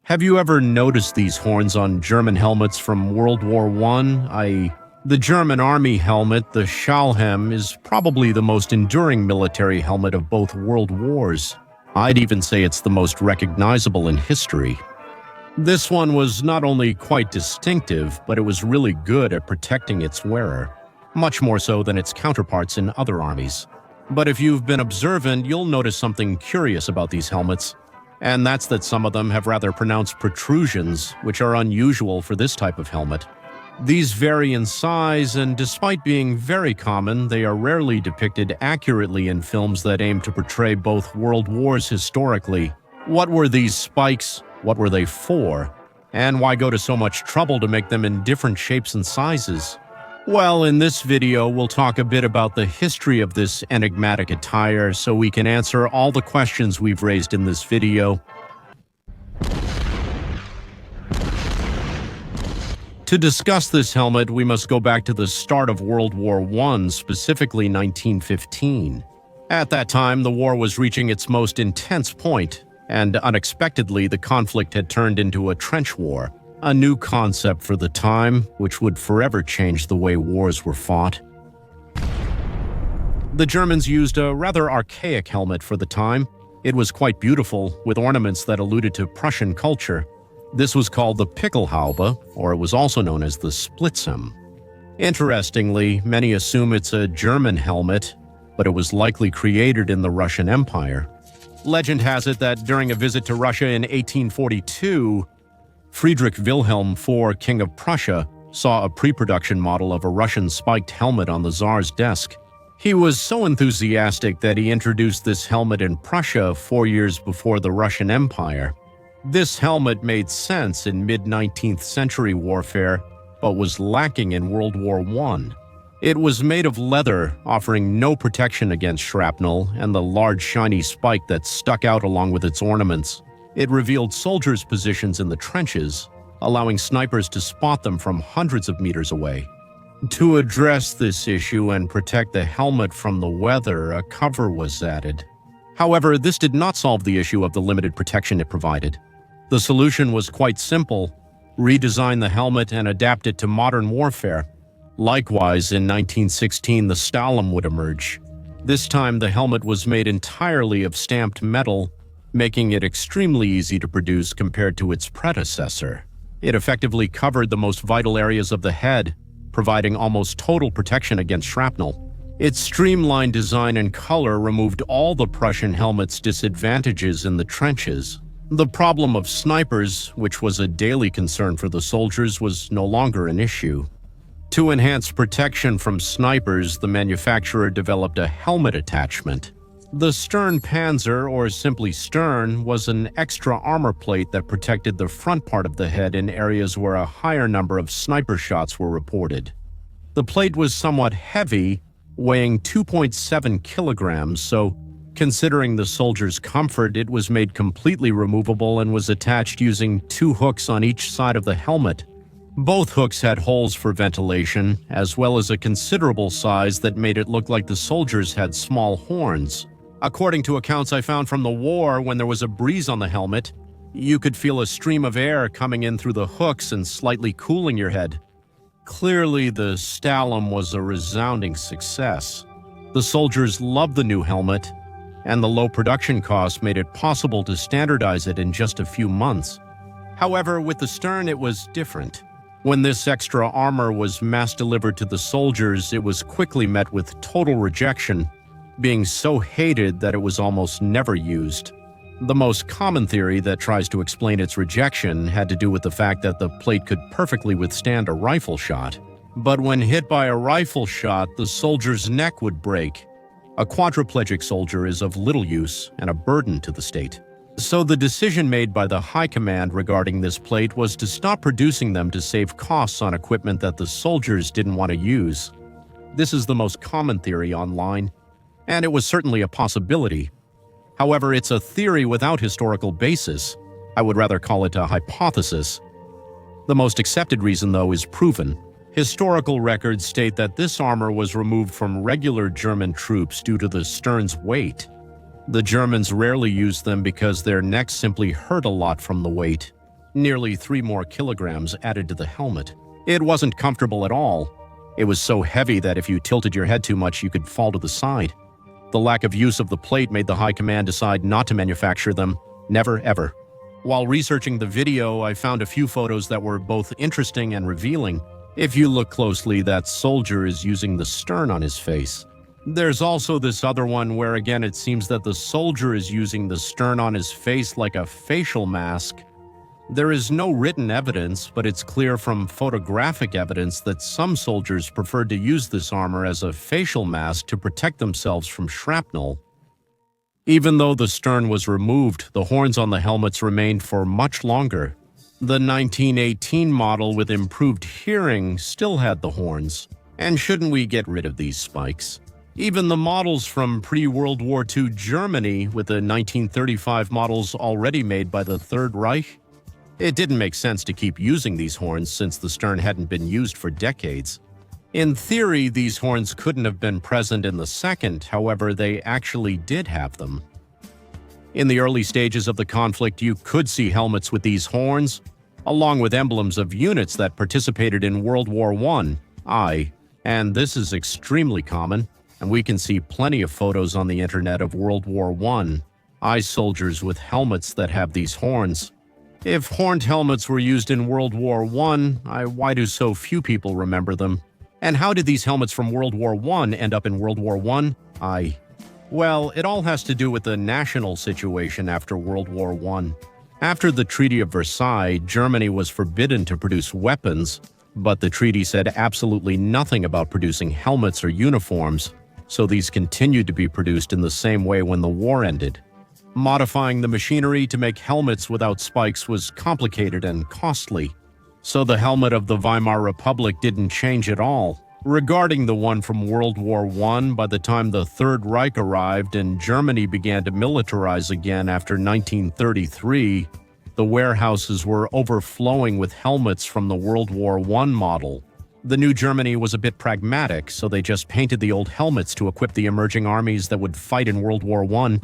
Have you ever noticed these horns on German helmets from World War I? The German Army helmet, the Stahlhelm, is probably the most enduring military helmet of both world wars. I'd even say it's the most recognizable in history. This one was not only quite distinctive, but it was really good at protecting its wearer, much more so than its counterparts in other armies. But if you've been observant, you'll notice something curious about these helmets, and that's that some of them have rather pronounced protrusions, which are unusual for this type of helmet. These vary in size, and despite being very common, they are rarely depicted accurately in films that aim to portray both world wars historically. What were these spikes? What were they for? And why go to so much trouble to make them in different shapes and sizes? Well, in this video, we'll talk a bit about the history of this enigmatic attire so we can answer all the questions we've raised in this video. To discuss this helmet, we must go back to the start of World War I, specifically 1915. At that time, the war was reaching its most intense point, and unexpectedly, the conflict had turned into a trench war. A new concept for the time, which would forever change the way wars were fought. The Germans used a rather archaic helmet for the time. It was quite beautiful, with ornaments that alluded to Prussian culture. This was called the Pickelhaube, or it was also known as the Splitsum. Interestingly, many assume it's a German helmet, but it was likely created in the Russian Empire. Legend has it that during a visit to Russia in 1842, Friedrich Wilhelm IV, King of Prussia, saw a pre-production model of a Russian spiked helmet on the Tsar's desk. He was so enthusiastic that he introduced this helmet in Prussia 4 years before the Russian Empire. This helmet made sense in mid-19th century warfare, but was lacking in World War I. It was made of leather, offering no protection against shrapnel and the large shiny spike that stuck out along with its ornaments. It revealed soldiers' positions in the trenches, allowing snipers to spot them from hundreds of meters away. To address this issue and protect the helmet from the weather, a cover was added. However, this did not solve the issue of the limited protection it provided. The solution was quite simple: redesign the helmet and adapt it to modern warfare. Likewise, in 1916, the Stahlhelm would emerge. This time, the helmet was made entirely of stamped metal, making it extremely easy to produce compared to its predecessor. It effectively covered the most vital areas of the head, providing almost total protection against shrapnel. Its streamlined design and color removed all the Prussian helmet's disadvantages in the trenches. The problem of snipers, which was a daily concern for the soldiers, was no longer an issue. To enhance protection from snipers, the manufacturer developed a helmet attachment. The stern Panzer, or simply stern, was an extra armor plate that protected the front part of the head in areas where a higher number of sniper shots were reported. The plate was somewhat heavy, weighing 2.7 kilograms, so considering the soldier's comfort, it was made completely removable and was attached using 2 hooks on each side of the helmet. Both hooks had holes for ventilation, as well as a considerable size that made it look like the soldiers had small horns. According to accounts I found from the war, when there was a breeze on the helmet, you could feel a stream of air coming in through the hooks and slightly cooling your head. Clearly, the Stahlhelm was a resounding success. The soldiers loved the new helmet, and the low production cost made it possible to standardize it in just a few months. However, with the stern, it was different. When this extra armor was mass-delivered to the soldiers, it was quickly met with total rejection, being so hated that it was almost never used. The most common theory that tries to explain its rejection had to do with the fact that the plate could perfectly withstand a rifle shot. But when hit by a rifle shot, the soldier's neck would break. A quadriplegic soldier is of little use and a burden to the state. So the decision made by the High Command regarding this plate was to stop producing them to save costs on equipment that the soldiers didn't want to use. This is the most common theory online, and it was certainly a possibility. However, it's a theory without historical basis. I would rather call it a hypothesis. The most accepted reason, though, is proven. Historical records state that this armor was removed from regular German troops due to the stern's weight. The Germans rarely used them because their necks simply hurt a lot from the weight. nearly 3 more kilograms added to the helmet. It wasn't comfortable at all. It was so heavy that if you tilted your head too much, you could fall to the side. The lack of use of the plate made the High Command decide not to manufacture them. Never, ever. While researching the video, I found a few photos that were both interesting and revealing. If you look closely, that soldier is using the stern on his face. There's also this other one where again it seems that the soldier is using the stern on his face like a facial mask. There is no written evidence, but it's clear from photographic evidence that some soldiers preferred to use this armor as a facial mask to protect themselves from shrapnel. Even though the stern was removed, the horns on the helmets remained for much longer. The 1918 model with improved hearing still had the horns. And shouldn't we get rid of these spikes? Even the models from pre-World War II Germany, with the 1935 models already made by the Third Reich, it didn't make sense to keep using these horns since the stern hadn't been used for decades. In theory, these horns couldn't have been present in the second, however, they actually did have them. In the early stages of the conflict, you could see helmets with these horns, along with emblems of units that participated in World War I, and this is extremely common, and we can see plenty of photos on the internet of World War I soldiers with helmets that have these horns. If horned helmets were used in World War I, why do so few people remember them? And how did these helmets from World War I end up in World War I? Well, it all has to do with the national situation after World War I. After the Treaty of Versailles, Germany was forbidden to produce weapons, but the treaty said absolutely nothing about producing helmets or uniforms, so these continued to be produced in the same way when the war ended. Modifying the machinery to make helmets without spikes was complicated and costly, so the helmet of the Weimar Republic didn't change at all. Regarding the one from World War I, by the time the Third Reich arrived and Germany began to militarize again after 1933, the warehouses were overflowing with helmets from the World War I model. The new Germany was a bit pragmatic, so they just painted the old helmets to equip the emerging armies that would fight in World War I.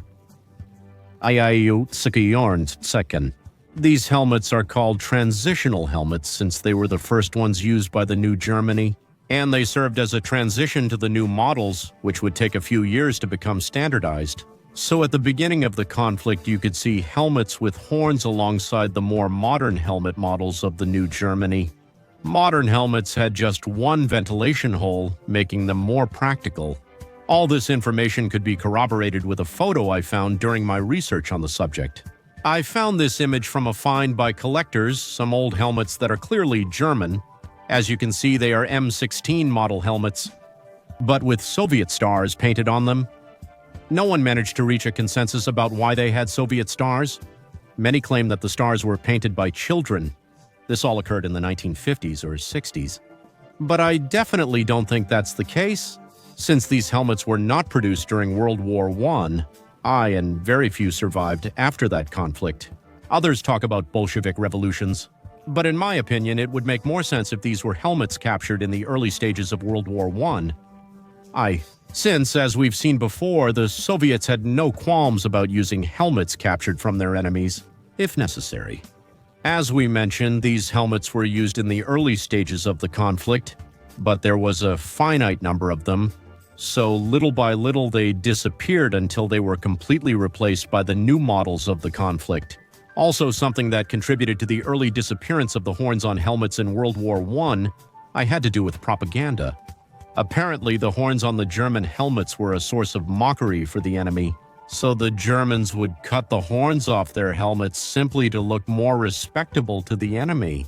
These helmets are called transitional helmets since they were the first ones used by the new Germany, and they served as a transition to the new models, which would take a few years to become standardized. So at the beginning of the conflict, you could see helmets with horns alongside the more modern helmet models of the new Germany. Modern helmets had just one ventilation hole, making them more practical. All this information could be corroborated with a photo I found during my research on the subject. I found this image from a find by collectors, some old helmets that are clearly German. As you can see, they are M16 model helmets, but with Soviet stars painted on them. No one managed to reach a consensus about why they had Soviet stars. Many claim that the stars were painted by children. This all occurred in the 1950s or 60s. But I definitely don't think that's the case, since these helmets were not produced during World War I, and very few survived after that conflict. Others talk about Bolshevik revolutions, but in my opinion, it would make more sense if these were helmets captured in the early stages of World War I. Since, as we've seen before, the Soviets had no qualms about using helmets captured from their enemies, if necessary. As we mentioned, these helmets were used in the early stages of the conflict, but there was a finite number of them, so little by little they disappeared until they were completely replaced by the new models of the conflict. Also, something that contributed to the early disappearance of the horns on helmets in World War I had to do with propaganda. Apparently, the horns on the German helmets were a source of mockery for the enemy, so the Germans would cut the horns off their helmets simply to look more respectable to the enemy.